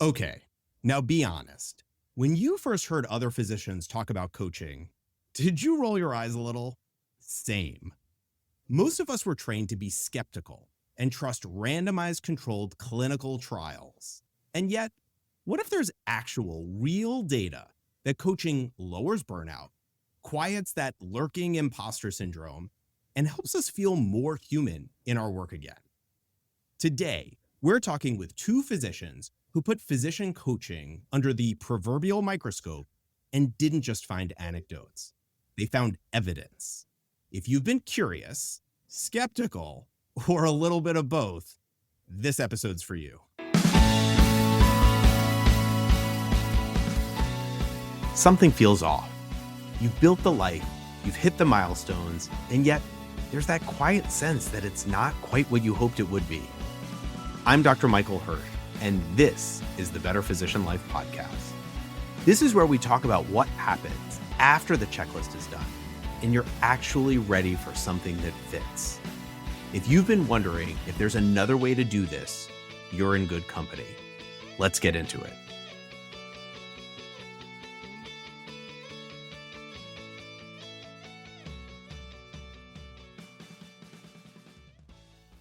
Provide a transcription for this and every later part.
Okay, now be honest. When you first heard other physicians talk about coaching, did you roll your eyes a little? Same. Most of us were trained to be skeptical and trust randomized controlled clinical trials. And yet, what if there's actual, real data that coaching lowers burnout, quiets that lurking imposter syndrome, and helps us feel more human in our work again? Today, we're talking with two physicians who put physician coaching under the proverbial microscope and didn't just find anecdotes. They found evidence. If you've been curious, skeptical, or a little bit of both, this episode's for you. Something feels off. You've built the life, you've hit the milestones, and yet there's that quiet sense that it's not quite what you hoped it would be. I'm Dr. Michael Hersh, and this is the Better Physician Life podcast. This is where we talk about what happens after the checklist is done, and you're actually ready for something that fits. If you've been wondering if there's another way to do this, you're in good company. Let's get into it.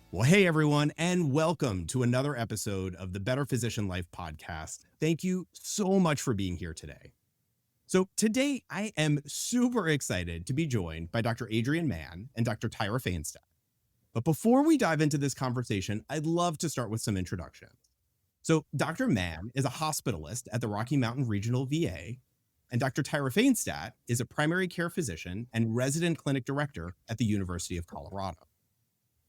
Well, hey, everyone, and welcome to another episode of the Better Physician Life podcast. Thank you so much for being here today. So today, I am super excited to be joined by Dr. Adrienne Mann and Dr. Tyra Fainstad. But before we dive into this conversation, I'd love to start with some introductions. So Dr. Mann is a hospitalist at the Rocky Mountain Regional VA, and Dr. Tyra Fainstad is a primary care physician and resident clinic director at the University of Colorado.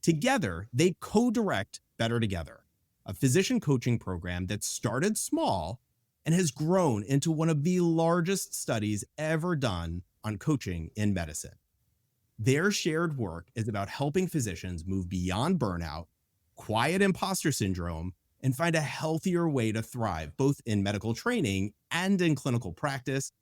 Together, they co-direct Better Together, a physician coaching program that started small and has grown into one of the largest studies ever done on coaching in medicine. Their shared work is about helping physicians move beyond burnout, quiet imposter syndrome, and find a healthier way to thrive, both in medical training and in clinical practice.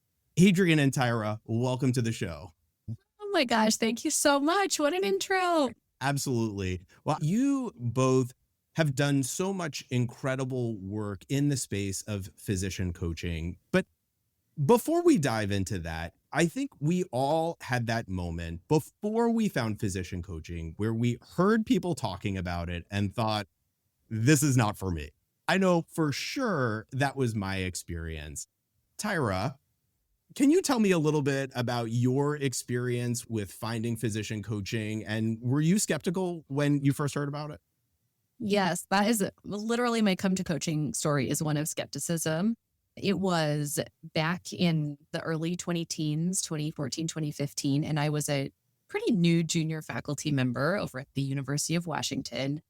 Adrienne and Tyra, welcome to the show. Oh my gosh, thank you so much. What an intro. Absolutely. Well, you both have done so much incredible work in the space of physician coaching. But before we dive into that, I think we all had that moment before we found physician coaching where we heard people talking about it and thought, this is not for me. I know for sure that was my experience. Tyra, can you tell me a little bit about your experience with finding physician coaching? And were you skeptical when you first heard about it? Yes, that is literally my come to coaching story is one of skepticism. It was back in the early 20-teens, 2014, 2015, and I was a pretty new junior faculty member over at the University of Washington.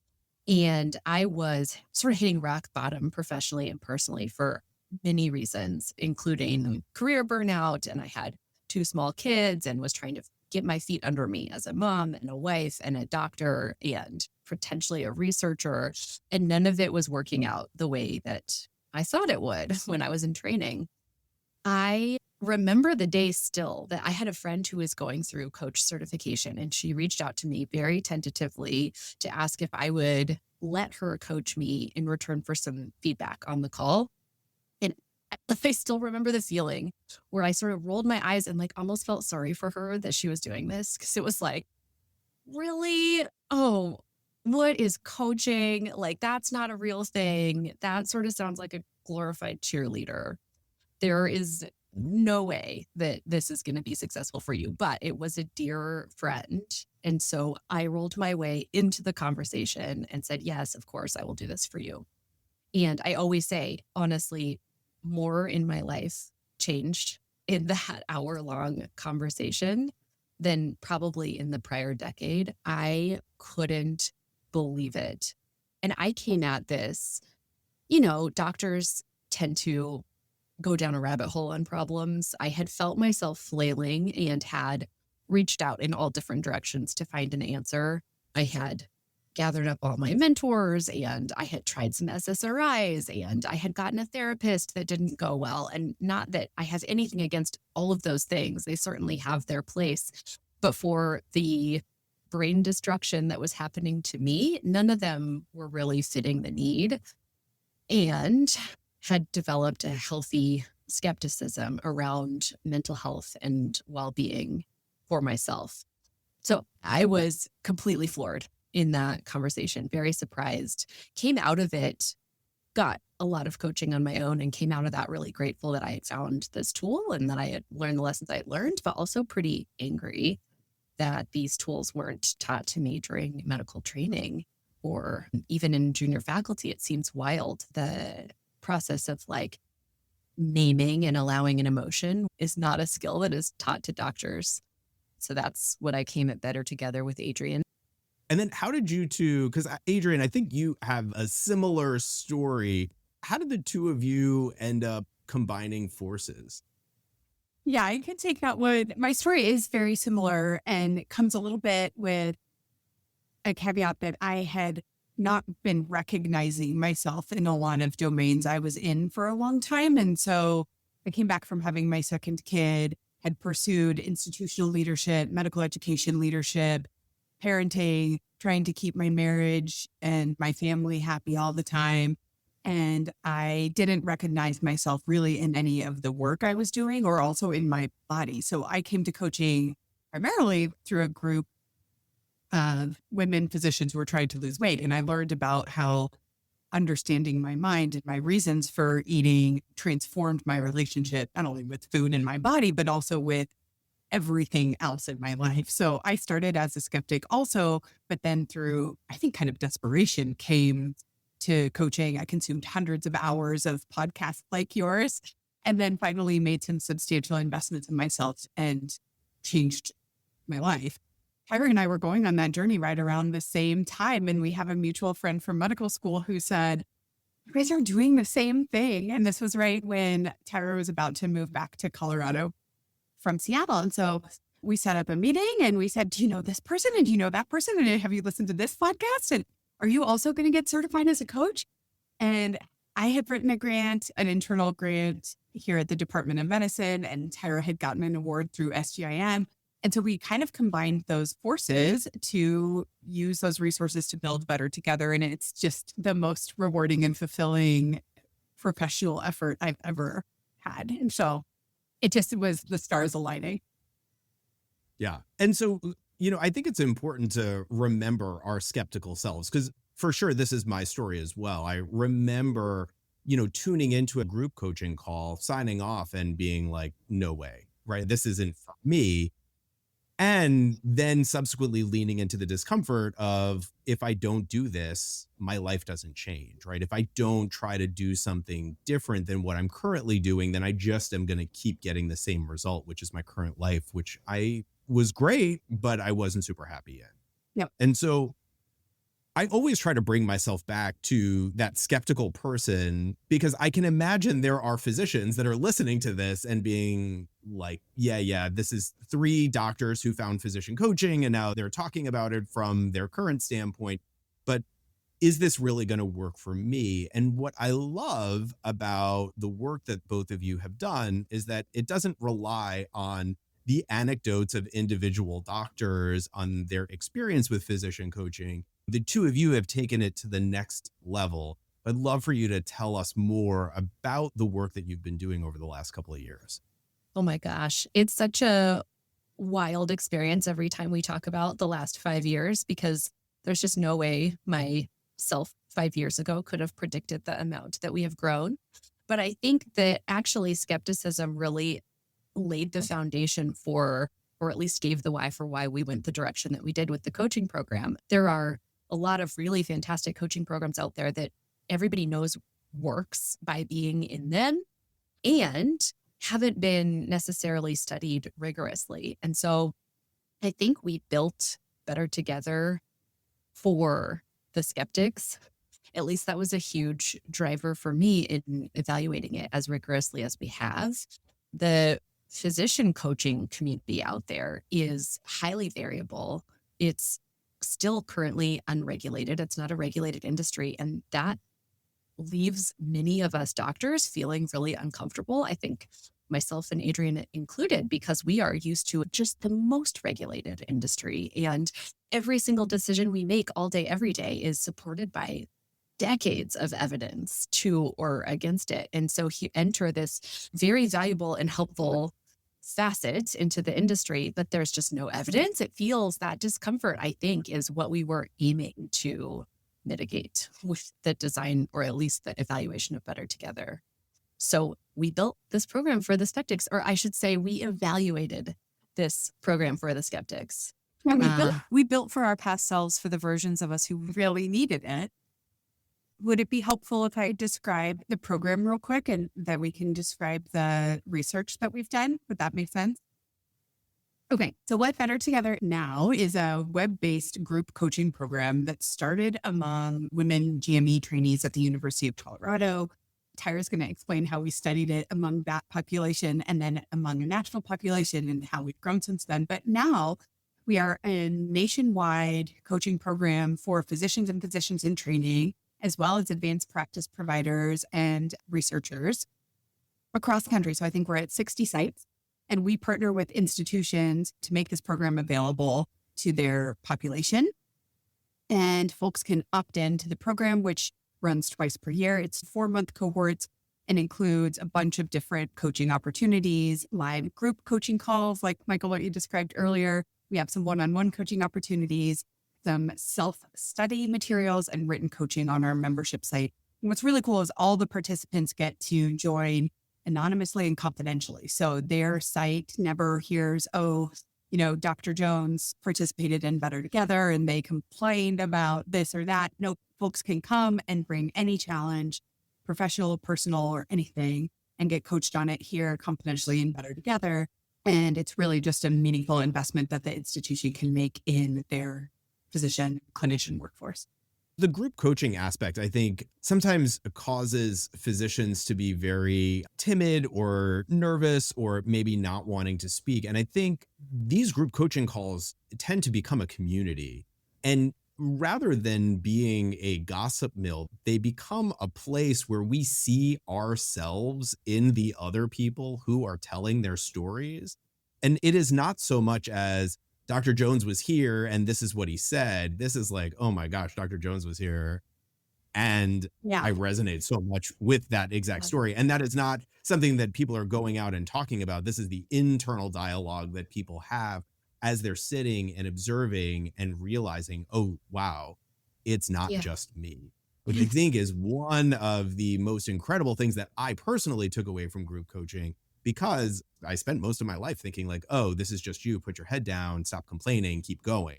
And I was sort of hitting rock bottom professionally and personally for many reasons, including career burnout. And I had two small kids and was trying to get my feet under me as a mom and a wife and a doctor and potentially a researcher. And none of it was working out the way that I thought it would when I was in training. I remember the day still that I had a friend who was going through coach certification, and she reached out to me very tentatively to ask if I would let her coach me in return for some feedback on the call. And I still remember the feeling where I sort of rolled my eyes and like almost felt sorry for her that she was doing this, because it was like, really? Oh, what is coaching? Like, that's not a real thing. That sort of sounds like a glorified cheerleader. There is no way that this is going to be successful for you. But it was a dear friend. And so I rolled my way into the conversation and said, yes, of course, I will do this for you. And I always say, honestly, more in my life changed in that hour-long conversation than probably in the prior decade. I couldn't believe it. And I came at this, doctors tend to go down a rabbit hole on problems. I had felt myself flailing and had reached out in all different directions to find an answer. I had gathered up all my mentors and I had tried some SSRIs and I had gotten a therapist that didn't go well. And not that I have anything against all of those things. They certainly have their place. But for the brain destruction that was happening to me, none of them were really fitting the need. And had developed a healthy skepticism around mental health and well-being for myself. So I was completely floored in that conversation, very surprised, came out of it, got a lot of coaching on my own, and came out of that really grateful that I had found this tool and that I had learned the lessons I had learned, but also pretty angry that these tools weren't taught to me during medical training or even in junior faculty. It seems wild. The process of like naming and allowing an emotion is not a skill that is taught to doctors. So that's what I came at Better Together with Adrienne. And then how did you two, because Adrienne, I think you have a similar story. How did the two of you end up combining forces? Yeah, I can take that one. My story is very similar and it comes a little bit with a caveat that I had not been recognizing myself in a lot of domains I was in for a long time. And so I came back from having my second kid, had pursued institutional leadership, medical education leadership, parenting, trying to keep my marriage and my family happy all the time. And I didn't recognize myself really in any of the work I was doing or also in my body. So I came to coaching primarily through a group of women physicians who were trying to lose weight. And I learned about how understanding my mind and my reasons for eating transformed my relationship, not only with food and my body, but also with everything else in my life. So I started as a skeptic also, but then through, I think, kind of desperation came to coaching. I consumed hundreds of hours of podcasts like yours, and then finally made some substantial investments in myself and changed my life. Tyra and I were going on that journey right around the same time. And we have a mutual friend from medical school who said, you guys are doing the same thing. And this was right when Tyra was about to move back to Colorado from Seattle. And so we set up a meeting and we said, do you know this person? And do you know that person? And have you listened to this podcast? And are you also going to get certified as a coach? And I had written a grant, an internal grant here at the Department of Medicine, and Tyra had gotten an award through SGIM. And so we kind of combined those forces to use those resources to build Better Together. And it's just the most rewarding and fulfilling professional effort I've ever had. And so it just was the stars aligning. Yeah. And so, I think it's important to remember our skeptical selves, because for sure, this is my story as well. I remember, tuning into a group coaching call, signing off and being like, no way, right? This isn't for me. And then subsequently leaning into the discomfort of, if I don't do this, my life doesn't change, right? If I don't try to do something different than what I'm currently doing, then I just am going to keep getting the same result, which is my current life, which I was great, but I wasn't super happy in. Yep. And so I always try to bring myself back to that skeptical person, because I can imagine there are physicians that are listening to this and being like, yeah, this is 3 doctors who found physician coaching and now they're talking about it from their current standpoint. But is this really going to work for me? And what I love about the work that both of you have done is that it doesn't rely on the anecdotes of individual doctors on their experience with physician coaching. The two of you have taken it to the next level. I'd love for you to tell us more about the work that you've been doing over the last couple of years. Oh my gosh. It's such a wild experience every time we talk about the last 5 years, because there's just no way myself 5 years ago could have predicted the amount that we have grown. But I think that actually skepticism really laid the foundation for, or at least gave the why for why we went the direction that we did with the coaching program. There are a lot of really fantastic coaching programs out there that everybody knows works by being in them and haven't been necessarily studied rigorously. And so I think we built Better Together for the skeptics. At least that was a huge driver for me in evaluating it as rigorously as we have. The physician coaching community out there is highly variable. It's still currently unregulated. It's not a regulated industry. And that leaves many of us doctors feeling really uncomfortable. I think myself and Adrien included, because we are used to just the most regulated industry. And every single decision we make all day, every day is supported by decades of evidence to or against it. And so you enter this very valuable and helpful facet into the industry, but there's just no evidence. It feels that discomfort, I think, is what we were aiming to mitigate with the design, or at least the evaluation of Better Together. So we built this program for the skeptics, or I should say we evaluated this program for the skeptics. Yeah, we built for our past selves, for the versions of us who really needed it. Would it be helpful if I describe the program real quick and that we can describe the research that we've done? Would that make sense? Okay, so what Better Together now is a web-based group coaching program that started among women GME trainees at the University of Colorado. Tyra's going to explain how we studied it among that population and then among a national population and how we've grown since then. But now we are a nationwide coaching program for physicians and physicians in training, as well as advanced practice providers and researchers across the country. So I think we're at 60 sites, and we partner with institutions to make this program available to their population. And folks can opt in to the program, which runs twice per year. It's 4-month cohorts and includes a bunch of different coaching opportunities, live group coaching calls, like Michael, what you described earlier. We have some one-on-one coaching opportunities, some self-study materials, and written coaching on our membership site. And what's really cool is all the participants get to join anonymously and confidentially. So their site never hears, oh, Dr. Jones participated in Better Together and they complained about this or that. No, folks can come and bring any challenge, professional, personal, or anything, and get coached on it here confidentially in Better Together. And it's really just a meaningful investment that the institution can make in their physician clinician workforce. The group coaching aspect, I think, sometimes causes physicians to be very timid or nervous or maybe not wanting to speak. And I think these group coaching calls tend to become a community. And rather than being a gossip mill, they become a place where we see ourselves in the other people who are telling their stories. And it is not so much as Dr. Jones was here and this is what he said. This is like, oh my gosh, Dr. Jones was here. And I resonate so much with that exact story. And that is not something that people are going out and talking about. This is the internal dialogue that people have as they're sitting and observing and realizing, oh, wow, it's not just me. Which I think is one of the most incredible things that I personally took away from group coaching, because I spent most of my life thinking like, oh, this is just you. Put your head down, stop complaining, keep going.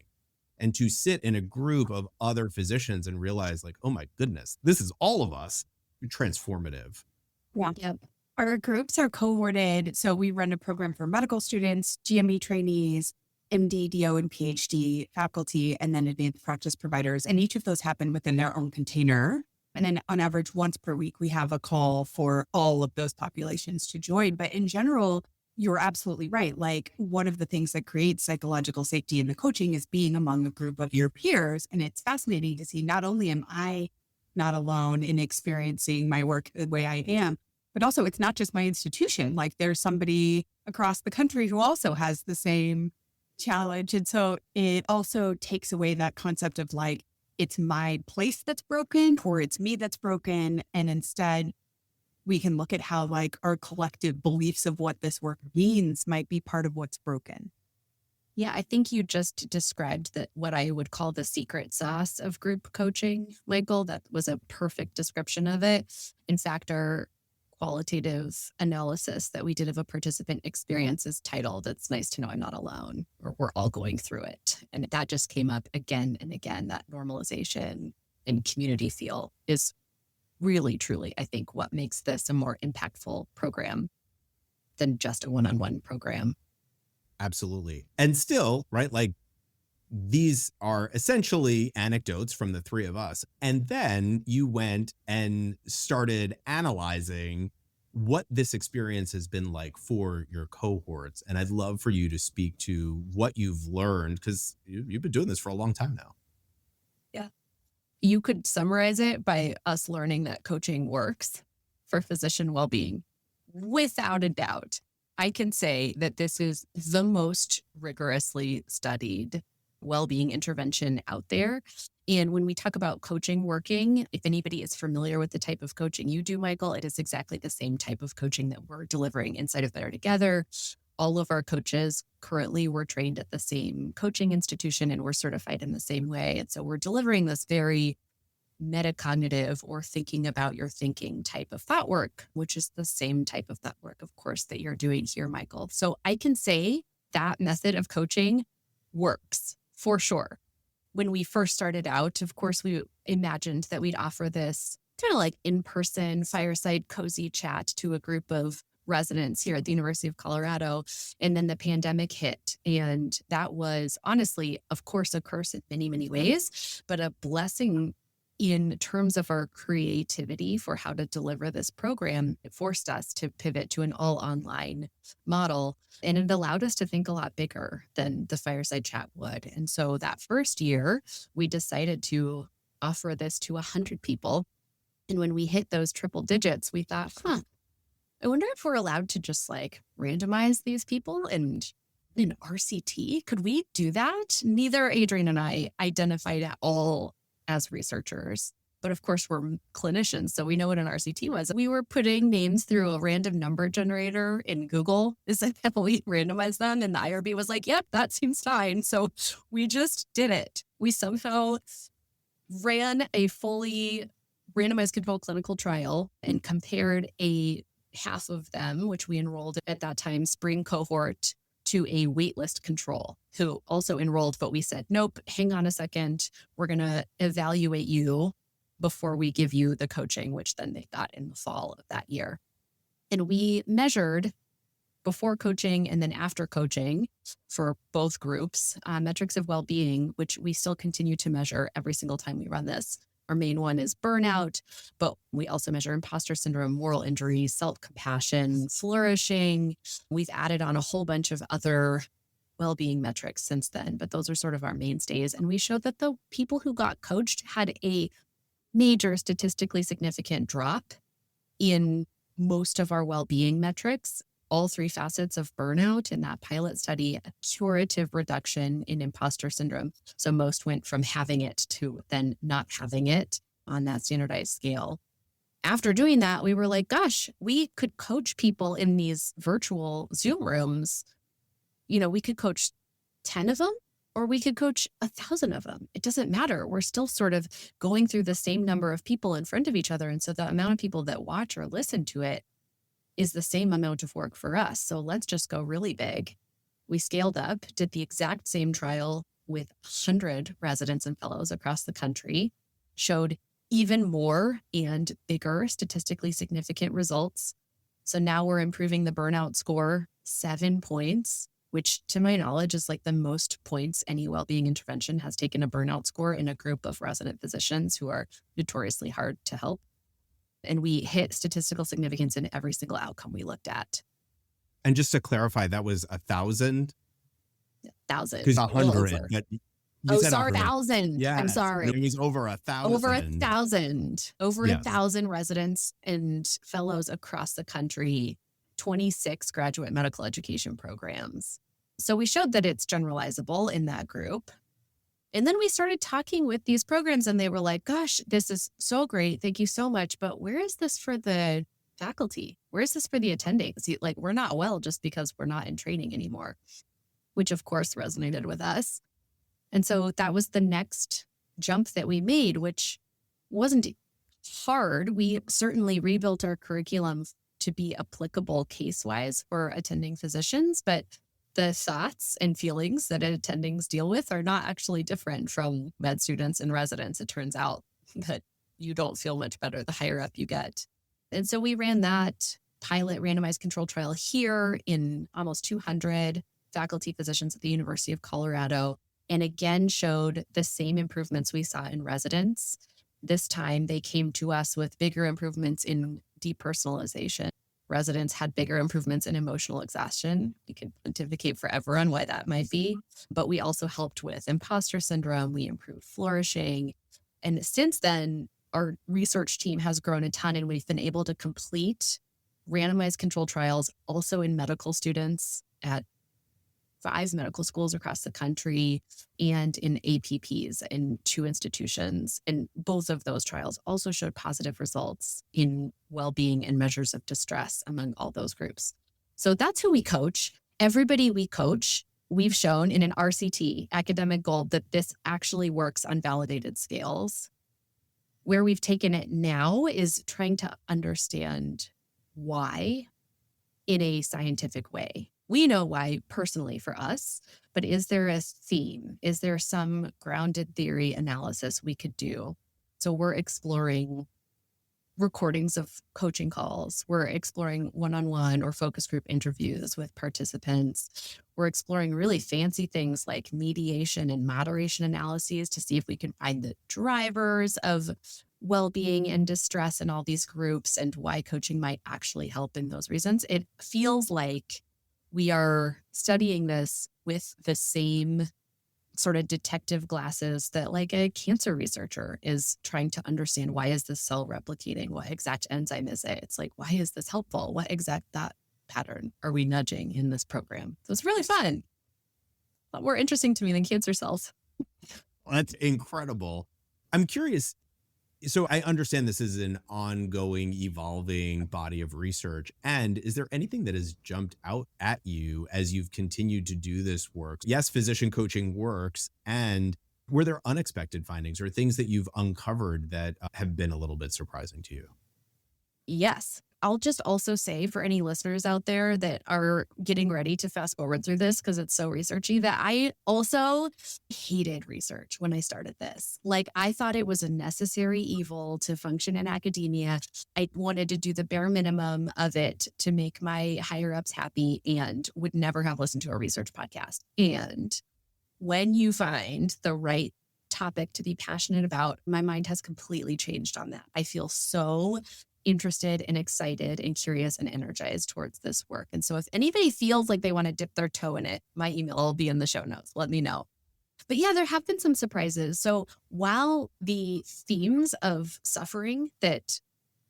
And to sit in a group of other physicians and realize like, oh my goodness, this is all of us, transformative. Yeah. Yep. Our groups are cohorted. So we run a program for medical students, GME trainees, MD, DO, and PhD faculty, and then advanced practice providers. And each of those happen within their own container. And then on average, once per week, we have a call for all of those populations to join. But in general, you're absolutely right. Like, one of the things that creates psychological safety in the coaching is being among a group of your peers. And it's fascinating to see, not only am I not alone in experiencing my work the way I am, but also it's not just my institution. Like, there's somebody across the country who also has the same challenge. And so it also takes away that concept of like, it's my place that's broken or it's me that's broken. And instead, we can look at how like our collective beliefs of what this work means might be part of what's broken. Yeah, I think you just described that, what I would call the secret sauce of group coaching, Michael. That was a perfect description of it. In fact, our qualitative analysis that we did of a participant experience is titled, "It's Nice to Know I'm Not Alone," or "We're All Going Through It." And that just came up again and again. That normalization and community feel is really, truly, I think, what makes this a more impactful program than just a one-on-one program. Absolutely. And still, right, like, these are essentially anecdotes from the three of us. And then you went and started analyzing what this experience has been like for your cohorts. And I'd love for you to speak to what you've learned, because you've been doing this for a long time now. Yeah. You could summarize it by us learning that coaching works for physician well-being. Without a doubt, I can say that this is the most rigorously studied well-being intervention out there. And when we talk about coaching working, if anybody is familiar with the type of coaching you do, Michael, it is exactly the same type of coaching that we're delivering inside of Better Together. All of our coaches currently were trained at the same coaching institution and we're certified in the same way. And so we're delivering this very metacognitive or thinking about your thinking type of thought work, which is the same type of thought work, of course, that you're doing here, Michael. So I can say that method of coaching works for sure. When we first started out, of course, we imagined that we'd offer this kind of like in-person fireside cozy chat to a group of residents here at the University of Colorado. And then the pandemic hit. And that was honestly, of course, a curse in many, many ways, but a blessing in terms of our creativity for how to deliver this program. It forced us to pivot to an all online model, and it allowed us to think a lot bigger than the fireside chat would. And so that first year, we decided to offer this to 100 people. And when we hit those triple digits, we thought, I wonder if we're allowed to just like randomize these people and in RCT. Could we do that? Neither Adrienne and I identified at all as researchers, but of course we're clinicians, so we know what an RCT was. We were putting names through a random number generator in Google. Is that how we randomized them? And the IRB was like, yep, that seems fine. So we just did it. We somehow ran a fully randomized controlled clinical trial and compared a half of them, which we enrolled at that time, spring cohort, to a waitlist control who also enrolled, but we said, nope, hang on a second. We're going to evaluate you before we give you the coaching, which then they got in the fall of that year. And we measured before coaching and then after coaching for both groups, metrics of well-being, which we still continue to measure every single time we run this. Our main one is burnout, but we also measure imposter syndrome, moral injury, self-compassion, flourishing. We've added on a whole bunch of other well-being metrics since then, but those are sort of our mainstays. And we showed that the people who got coached had a major statistically significant drop in most of our well-being metrics, all three facets of burnout in that pilot study, a curative reduction in imposter syndrome. So most went from having it to then not having it on that standardized scale. After doing that, we were like, gosh, we could coach people in these virtual Zoom rooms. You know, we could coach 10 of them or we could coach 1,000 of them. It doesn't matter. We're still sort of going through the same number of people in front of each other. And so the amount of people that watch or listen to it is the same amount of work for us. So let's just go really big. We scaled up, did the exact same trial with 100 residents and fellows across the country, showed even more and bigger statistically significant results. So now we're improving the burnout score 7 points, which to my knowledge is like the most points any well-being intervention has taken a burnout score in a group of resident physicians who are notoriously hard to help. And we hit statistical significance in every single outcome we looked at. And just to clarify, that was 1,000? 1,000. Because 100. Oh, sorry, 1,000. Yeah, I'm sorry. It was over 1,000. Over 1,000. Over Yes. 1,000 residents and fellows across the country, 26 graduate medical education programs. So we showed that it's generalizable in that group. And then we started talking with these programs and they were like, gosh, this is so great. Thank you so much. But where is this for the faculty? Where is this for the attendings? Like, we're not well just because we're not in training anymore, which of course resonated with us. And so that was the next jump that we made, which wasn't hard. We certainly rebuilt our curriculum to be applicable case-wise for attending physicians, but the thoughts and feelings that attendings deal with are not actually different from med students and residents. It turns out that you don't feel much better the higher up you get. And so we ran that pilot randomized control trial here in almost 200 faculty physicians at the University of Colorado, and again showed the same improvements we saw in residents. This time they came to us with bigger improvements in depersonalization. Residents had bigger improvements in emotional exhaustion. We could pontificate forever on why that might be, but we also helped with imposter syndrome. We improved flourishing. And since then, our research team has grown a ton and we've been able to complete randomized control trials also in medical students at 5 medical schools across the country and in APPs in 2 institutions. And both of those trials also showed positive results in well-being and measures of distress among all those groups. So that's who we coach. Everybody we coach, we've shown in an RCT, academic gold, that this actually works on validated scales. Where we've taken it now is trying to understand why in a scientific way. We know why personally for us, but is there a theme? Is there some grounded theory analysis we could do? So we're exploring recordings of coaching calls. We're exploring one-on-one or focus group interviews with participants. We're exploring really fancy things like mediation and moderation analyses to see if we can find the drivers of well-being and distress in all these groups and why coaching might actually help in those reasons. It feels like we are studying this with the same sort of detective glasses that like a cancer researcher is trying to understand, why is this cell replicating? What exact enzyme is it? It's like, why is this helpful? What exact thought pattern are we nudging in this program? So it's really fun. A lot more interesting to me than cancer cells. That's incredible. I'm curious. So I understand this is an ongoing, evolving body of research. And is there anything that has jumped out at you as you've continued to do this work? Yes, physician coaching works. And were there unexpected findings or things that you've uncovered that have been a little bit surprising to you? Yes. I'll just also say for any listeners out there that are getting ready to fast forward through this because it's so researchy, that I also hated research when I started this. Like, I thought it was a necessary evil to function in academia. I wanted to do the bare minimum of it to make my higher ups happy and would never have listened to a research podcast. And when you find the right topic to be passionate about, my mind has completely changed on that. I feel so interested and excited and curious and energized towards this work. And so if anybody feels like they want to dip their toe in it, my email will be in the show notes. Let me know. But yeah, there have been some surprises. So while the themes of suffering that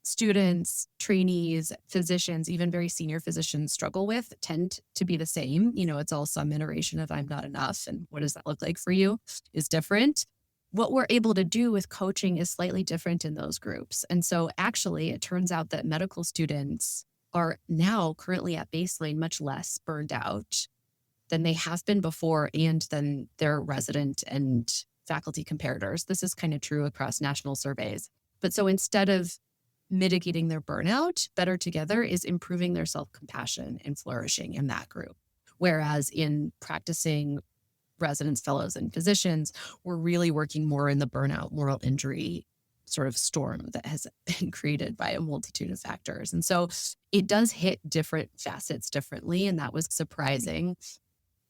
students, trainees, physicians, even very senior physicians struggle with tend to be the same, it's all some iteration of I'm not enough. And what does that look like for you is different. What we're able to do with coaching is slightly different in those groups. And so actually, it turns out that medical students are now currently at baseline much less burned out than they have been before and than their resident and faculty comparators. This is kind of true across national surveys. But so instead of mitigating their burnout, Better Together is improving their self-compassion and flourishing in that group. Whereas in practicing residents, fellows, and physicians, we're really working more in the burnout, moral injury sort of storm that has been created by a multitude of factors. And so it does hit different facets differently. And that was surprising.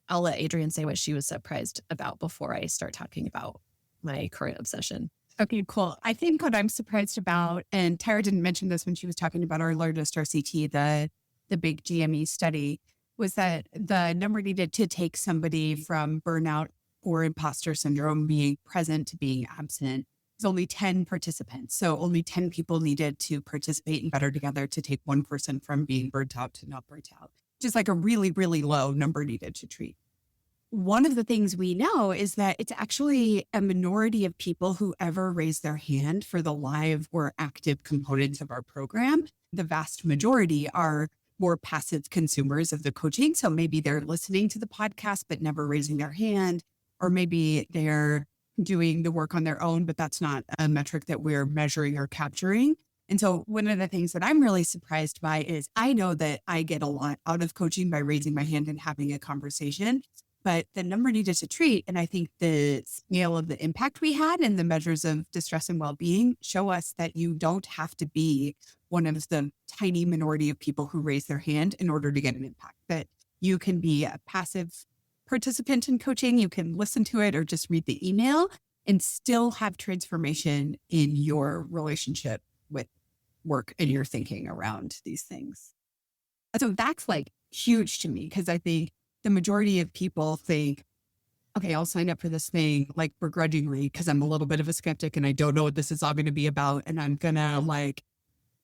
I'll let Adrienne say what she was surprised about before I start talking about my current obsession. Okay, cool. I think what I'm surprised about, and Tyra didn't mention this when she was talking about our largest RCT, the big GME study, was that the number needed to take somebody from burnout or imposter syndrome, being present to being absent, is only 10 participants. So only 10 people needed to participate in Better Together to take one person from being burnt out to not burnt out, just like a really, really low number needed to treat. One of the things we know is that it's actually a minority of people who ever raise their hand for the live or active components of our program. The vast majority are more passive consumers of the coaching. So maybe they're listening to the podcast, but never raising their hand, or maybe they're doing the work on their own, but that's not a metric that we're measuring or capturing. And so one of the things that I'm really surprised by is I know that I get a lot out of coaching by raising my hand and having a conversation, but the number needed to treat, and I think the scale of the impact we had and the measures of distress and well-being show us that you don't have to be one of the tiny minority of people who raise their hand in order to get an impact, that you can be a passive participant in coaching, you can listen to it or just read the email and still have transformation in your relationship with work and your thinking around these things. So that's like huge to me, because I think the majority of people think, okay, I'll sign up for this thing like begrudgingly because I'm a little bit of a skeptic and I don't know what this is all going to be about. And I'm going to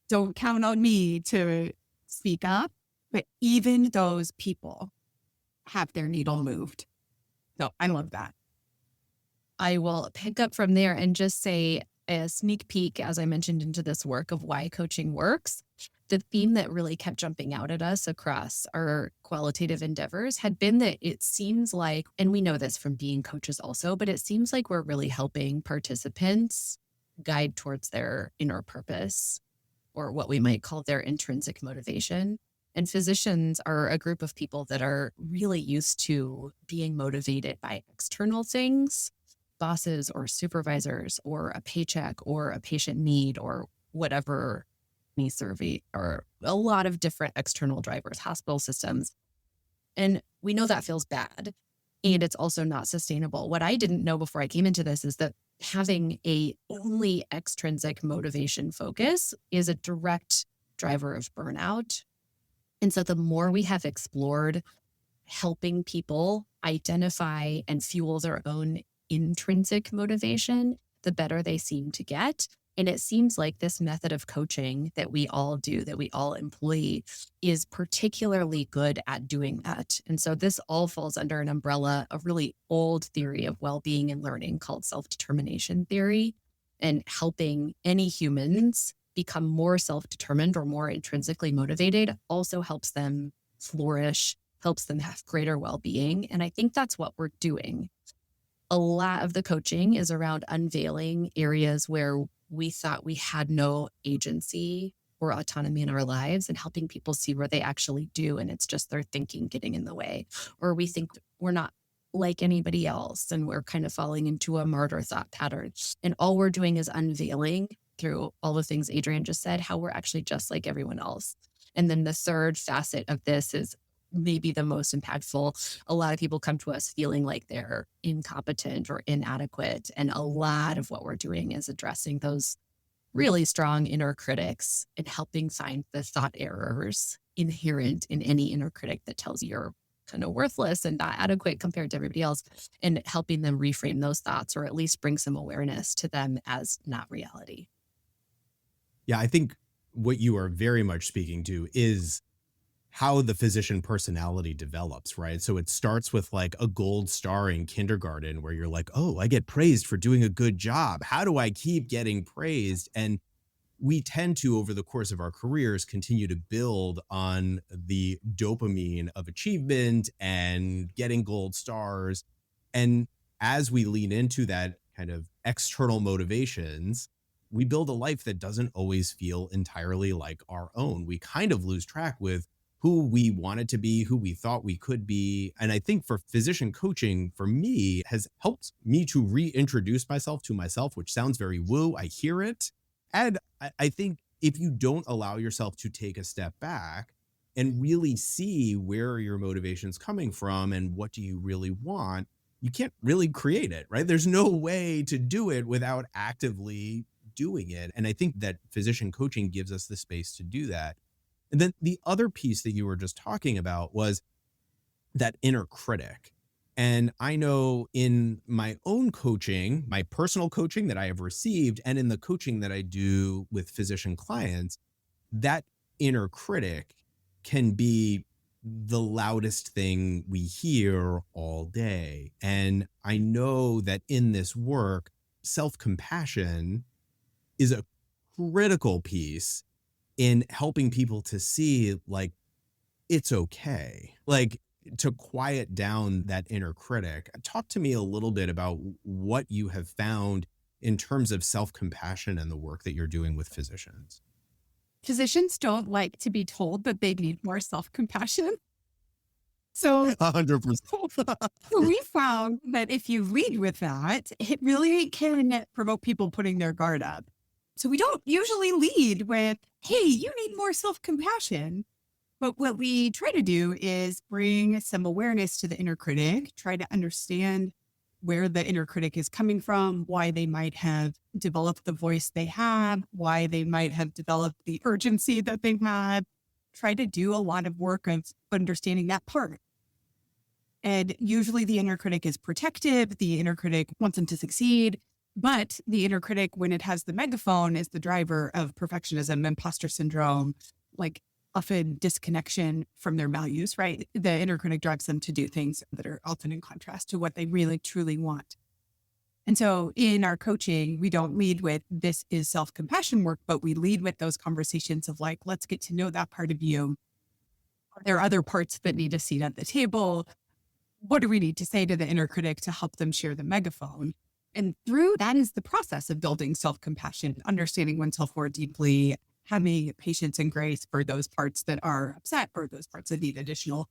don't count on me to speak up. But even those people have their needle moved. So I love that. I will pick up from there and just say a sneak peek, as I mentioned, into this work of why coaching works. The theme that really kept jumping out at us across our qualitative endeavors had been that it seems like, and we know this from being coaches also, but it seems like we're really helping participants guide towards their inner purpose, or what we might call their intrinsic motivation. And physicians are a group of people that are really used to being motivated by external things, bosses or supervisors or a paycheck or a patient need or whatever needs to be, or a lot of different external drivers, hospital systems. And we know that feels bad. And it's also not sustainable. What I didn't know before I came into this is that having a only extrinsic motivation focus is a direct driver of burnout. And so the more we have explored helping people identify and fuel their own intrinsic motivation, the better they seem to get. And it seems like this method of coaching that we all do, that we all employ, is particularly good at doing that. And so this all falls under an umbrella of really old theory of well-being and learning called self-determination theory, and helping any humans become more self-determined or more intrinsically motivated also helps them flourish, helps them have greater well-being. And I think that's what we're doing. A lot of the coaching is around unveiling areas where we thought we had no agency or autonomy in our lives, and helping people see where they actually do. And it's just their thinking getting in the way, or we think we're not like anybody else and we're kind of falling into a martyr thought pattern. And all we're doing is unveiling through all the things Adrienne just said, how we're actually just like everyone else. And then the third facet of this is maybe the most impactful. A lot of people come to us feeling like they're incompetent or inadequate. And a lot of what we're doing is addressing those really strong inner critics and helping find the thought errors inherent in any inner critic that tells you you're kind of worthless and not adequate compared to everybody else, and helping them reframe those thoughts, or at least bring some awareness to them as not reality. Yeah, I think what you are very much speaking to is how the physician personality develops, right? So it starts with like a gold star in kindergarten where you're like, oh, I get praised for doing a good job. How do I keep getting praised? And we tend to, over the course of our careers, continue to build on the dopamine of achievement and getting gold stars. And as we lean into that kind of external motivations, we build a life that doesn't always feel entirely like our own. We kind of lose track with who we wanted to be, who we thought we could be. And I think for physician coaching, for me, has helped me to reintroduce myself to myself, which sounds very woo. I hear it. And I think if you don't allow yourself to take a step back and really see where your motivation's coming from and what do you really want, you can't really create it, right? There's no way to do it without actively doing it. And I think that physician coaching gives us the space to do that. And then the other piece that you were just talking about was that inner critic. And I know in my own coaching, my personal coaching that I have received, and in the coaching that I do with physician clients, that inner critic can be the loudest thing we hear all day. And I know that in this work, self-compassion is a critical piece in helping people to see, like, it's okay, like, to quiet down that inner critic. Talk to me a little bit about what you have found in terms of self-compassion and the work that you're doing with physicians. Physicians don't like to be told that they need more self-compassion. So 100%. we found that if you lead with that, it really can provoke people putting their guard up. So we don't usually lead with, hey, you need more self-compassion. But what we try to do is bring some awareness to the inner critic, try to understand where the inner critic is coming from, why they might have developed the voice they have, why they might have developed the urgency that they have. Try to do a lot of work of understanding that part. And usually the inner critic is protective. The inner critic wants them to succeed. But the inner critic, when it has the megaphone, is the driver of perfectionism, imposter syndrome, like often disconnection from their values, right? The inner critic drives them to do things that are often in contrast to what they really, truly want. And so in our coaching, we don't lead with this is self-compassion work, but we lead with those conversations of like, let's get to know that part of you. Are there other parts that need a seat at the table? What do we need to say to the inner critic to help them share the megaphone? And through that is the process of building self-compassion, understanding oneself more deeply, having patience and grace for those parts that are upset or those parts that need additional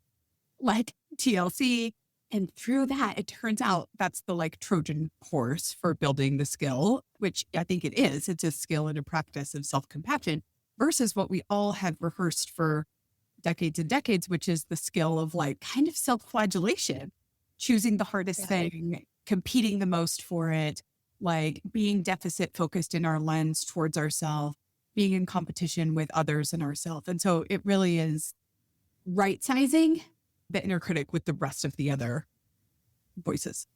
like TLC. And through that, it turns out that's the like Trojan horse for building the skill, which I think it is. It's a skill and a practice of self-compassion versus what we all had rehearsed for decades and decades, which is the skill of like kind of self-flagellation, choosing the hardest thing, competing the most for it, like being deficit focused in our lens towards ourselves, being in competition with others and ourselves. And so it really is right-sizing the inner critic with the rest of the other voices.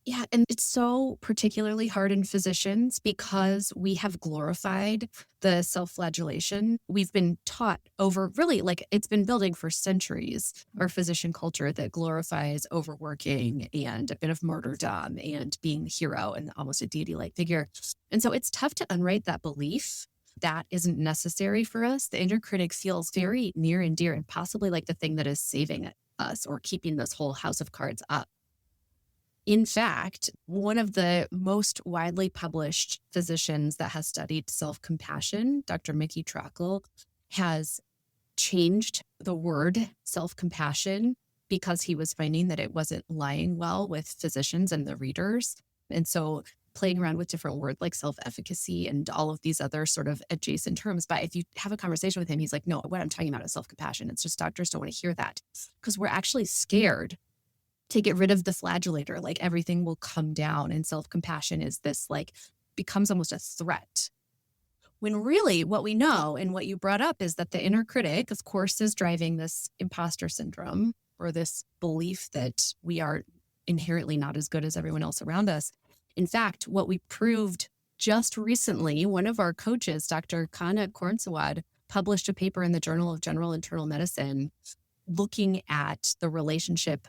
Yeah. And it's so particularly hard in physicians because we have glorified the self-flagellation. We've been taught over really like it's been building for centuries, our physician culture that glorifies overworking and a bit of martyrdom and being the hero and almost a deity-like figure. And so it's tough to unwrite that belief. That isn't necessary for us. The inner critic feels very near and dear and possibly like the thing that is saving us or keeping this whole house of cards up. In fact, one of the most widely published physicians that has studied self-compassion, Dr. Mickey Trockle, has changed the word self-compassion because he was finding that it wasn't lying well with physicians and the readers. And so playing around with different words like self-efficacy and all of these other sort of adjacent terms. But if you have a conversation with him, he's like, no, what I'm talking about is self-compassion. It's just doctors don't want to hear that because we're actually scared to get rid of the flagellator. Like everything will come down and self-compassion is this like becomes almost a threat. When really what we know and what you brought up is that the inner critic, of course, is driving this imposter syndrome or this belief that we are inherently not as good as everyone else around us. In fact, what we proved just recently, one of our coaches, Dr. Kana Kornsawad, published a paper in the Journal of General Internal Medicine looking at the relationship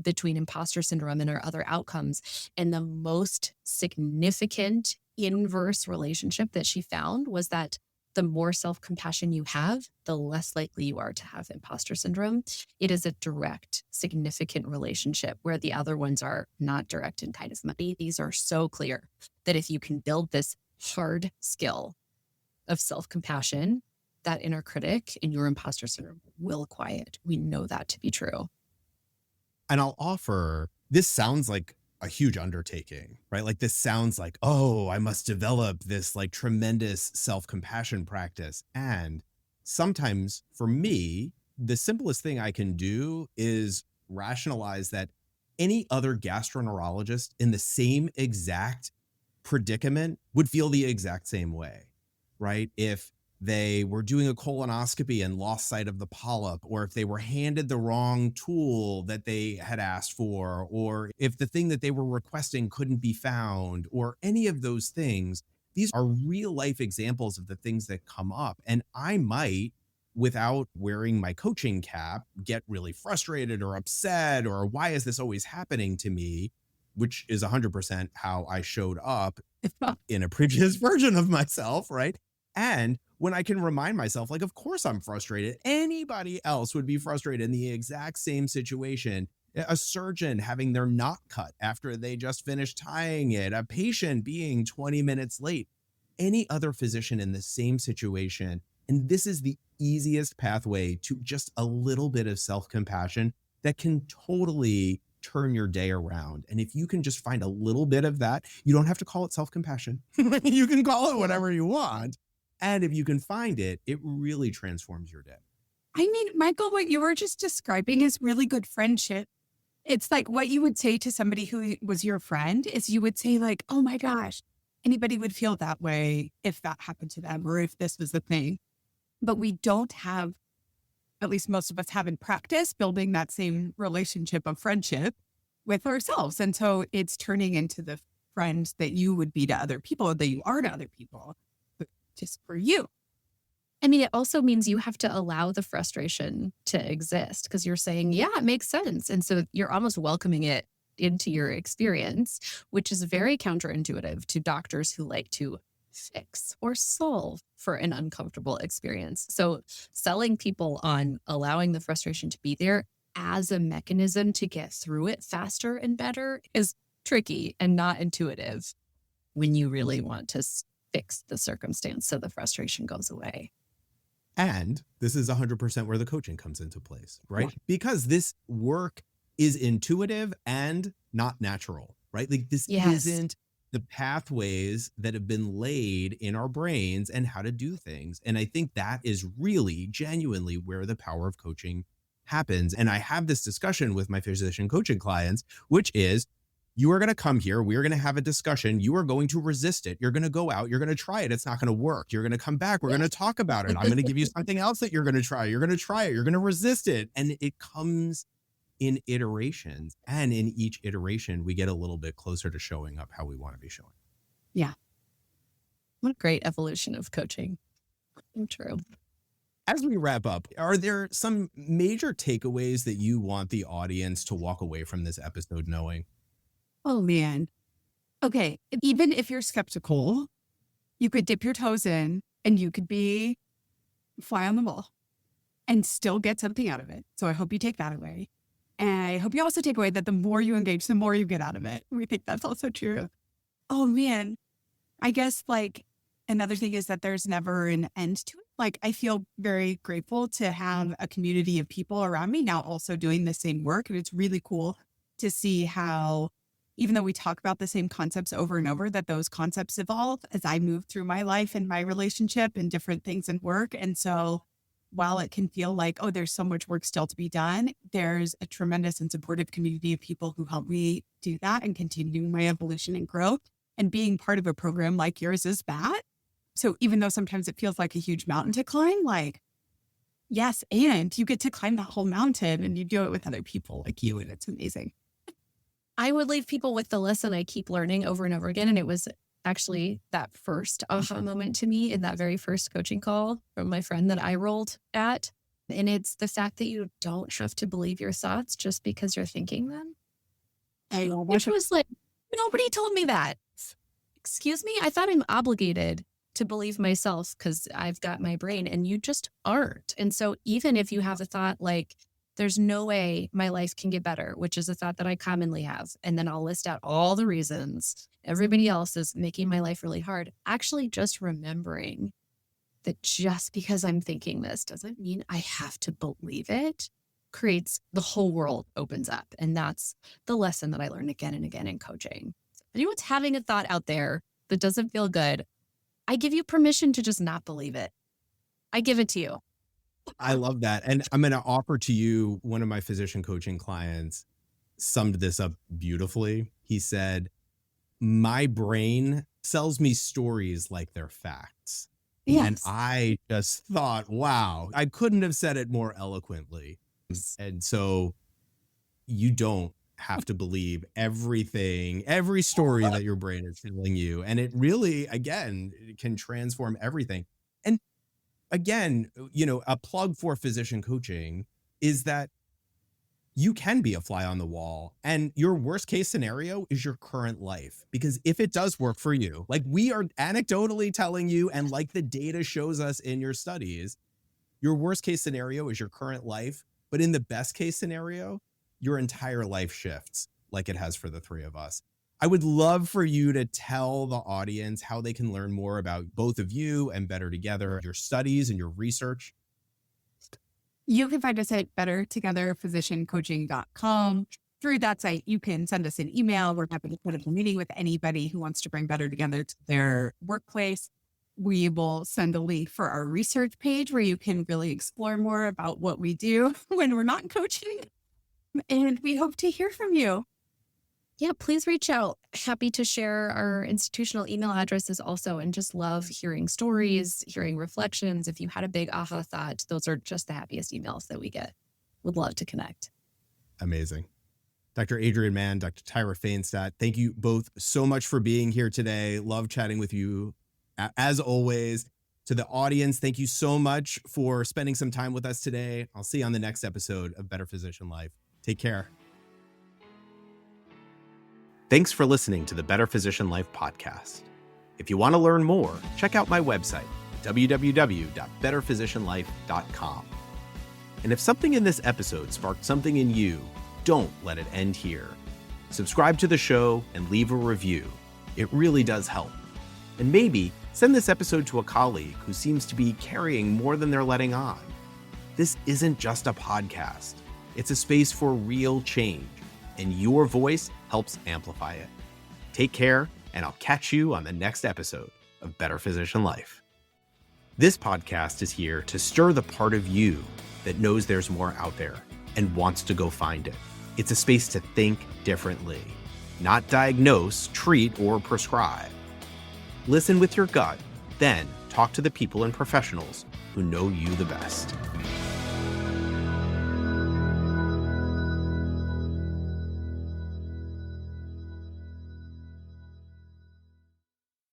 between imposter syndrome and our other outcomes. And the most significant inverse relationship that she found was that the more self-compassion you have, the less likely you are to have imposter syndrome. It is a direct, significant relationship where the other ones are not direct and kind of muddy. These are so clear that if you can build this hard skill of self-compassion, that inner critic and your imposter syndrome will quiet. We know that to be true. And I'll offer, this sounds like a huge undertaking, right? Like this sounds like, oh, I must develop this like tremendous self-compassion practice. And sometimes for me, the simplest thing I can do is rationalize that any other gastroenterologist in the same exact predicament would feel the exact same way, right? If they were doing a colonoscopy and lost sight of the polyp, or if they were handed the wrong tool that they had asked for, or if the thing that they were requesting couldn't be found, or any of those things, these are real life examples of the things that come up. And I might, without wearing my coaching cap, get really frustrated or upset, or why is this always happening to me? Which is 100% how I showed up in a previous version of myself, right? And when I can remind myself, like, of course I'm frustrated. Anybody else would be frustrated in the exact same situation. A surgeon having their knot cut after they just finished tying it, a patient being 20 minutes late, any other physician in the same situation. And this is the easiest pathway to just a little bit of self-compassion that can totally turn your day around. And if you can just find a little bit of that, you don't have to call it self-compassion. You can call it whatever you want. And if you can find it, it really transforms your day. I mean, Michael, what you were just describing is really good friendship. It's like what you would say to somebody who was your friend is you would say like, oh my gosh, anybody would feel that way if that happened to them or if this was the thing. But we don't have, at least most of us haven't practiced building that same relationship of friendship with ourselves. And so it's turning into the friend that you would be to other people, that you are to other people, but just for you. I mean, it also means you have to allow the frustration to exist because you're saying, yeah, it makes sense. And so you're almost welcoming it into your experience, which is very counterintuitive to doctors who like to fix or solve for an uncomfortable experience. So selling people on allowing the frustration to be there as a mechanism to get through it faster and better is tricky and not intuitive when you really want to fix the circumstance so the frustration goes away. And this is 100% where the coaching comes into place, right? Yeah. Because this work is intuitive and not natural, right? Like this Yes. isn't the pathways that have been laid in our brains and how to do things. And I think that is really genuinely where the power of coaching happens. And I have this discussion with my physician coaching clients, which is, you are going to come here. We are going to have a discussion. You are going to resist it. You're going to go out. You're going to try it. It's not going to work. You're going to come back. We're going to talk about it. I'm going to give you something else that you're going to try. You're going to try it. You're going to resist it. And it comes in iterations. And in each iteration, we get a little bit closer to showing up how we want to be showing. Yeah. What a great evolution of coaching. True. As we wrap up, are there some major takeaways that you want the audience to walk away from this episode knowing? Oh, man. Okay. Even if you're skeptical, you could dip your toes in and you could be fly on the wall and still get something out of it. So I hope you take that away. And I hope you also take away that the more you engage, the more you get out of it. We think that's also true. Oh, man. I guess like another thing is that there's never an end to it. Like I feel very grateful to have a community of people around me now also doing the same work. And it's really cool to see how, even though we talk about the same concepts over and over, that those concepts evolve as I move through my life and my relationship and different things in work. And so while it can feel like, oh, there's so much work still to be done, there's a tremendous and supportive community of people who help me do that and continue my evolution and growth. And being part of a program like yours is that. So even though sometimes it feels like a huge mountain to climb, like, yes, and you get to climb that whole mountain and you do it with other people like you, and it's amazing. I would leave people with the lesson I keep learning over and over again. And it was actually that first aha moment to me in that very first coaching call from my friend that I rolled at. And it's the fact that you don't have to believe your thoughts just because you're thinking them. Which was like, nobody told me that. Excuse me? I thought I'm obligated to believe myself because I've got my brain, and you just aren't. And so even if you have a thought like, there's no way my life can get better, which is a thought that I commonly have, and then I'll list out all the reasons everybody else is making my life really hard. Actually, just remembering that just because I'm thinking this doesn't mean I have to believe it creates the whole world opens up. And that's the lesson that I learned again and again in coaching. So if anyone's having a thought out there that doesn't feel good, I give you permission to just not believe it. I give it to you. I love that. And I'm going to offer to you, one of my physician coaching clients summed this up beautifully. He said, my brain sells me stories like they're facts. Yes. And I just thought, wow, I couldn't have said it more eloquently. And so you don't have to believe everything, every story that your brain is telling you. And it really, again, it can transform everything. And again, you know, a plug for physician coaching is that you can be a fly on the wall, and your worst case scenario is your current life. Because if it does work for you, like we are anecdotally telling you, and like the data shows us in your studies, your worst case scenario is your current life. But in the best case scenario, your entire life shifts like it has for the three of us. I would love for you to tell the audience how they can learn more about both of you and Better Together, your studies and your research. You can find us at bettertogetherphysiciancoaching.com. Through that site, you can send us an email. We're happy to put up a meeting with anybody who wants to bring Better Together to their workplace. We will send a link for our research page where you can really explore more about what we do when we're not coaching. And we hope to hear from you. Yeah, please reach out. Happy to share our institutional email addresses also, and just love hearing stories, hearing reflections. If you had a big aha thought, those are just the happiest emails that we get. Would love to connect. Amazing. Dr. Adrienne Mann, Dr. Tyra Fainstad, thank you both so much for being here today. Love chatting with you as always. To the audience, thank you so much for spending some time with us today. I'll see you on the next episode of Better Physician Life. Take care. Thanks for listening to the Better Physician Life podcast. If you want to learn more, check out my website, www.betterphysicianlife.com. And if something in this episode sparked something in you, don't let it end here. Subscribe to the show and leave a review. It really does help. And maybe send this episode to a colleague who seems to be carrying more than they're letting on. This isn't just a podcast. It's a space for real change, and your voice helps amplify it. Take care, and I'll catch you on the next episode of Better Physician Life. This podcast is here to stir the part of you that knows there's more out there and wants to go find it. It's a space to think differently, not diagnose, treat, or prescribe. Listen with your gut, then talk to the people and professionals who know you the best.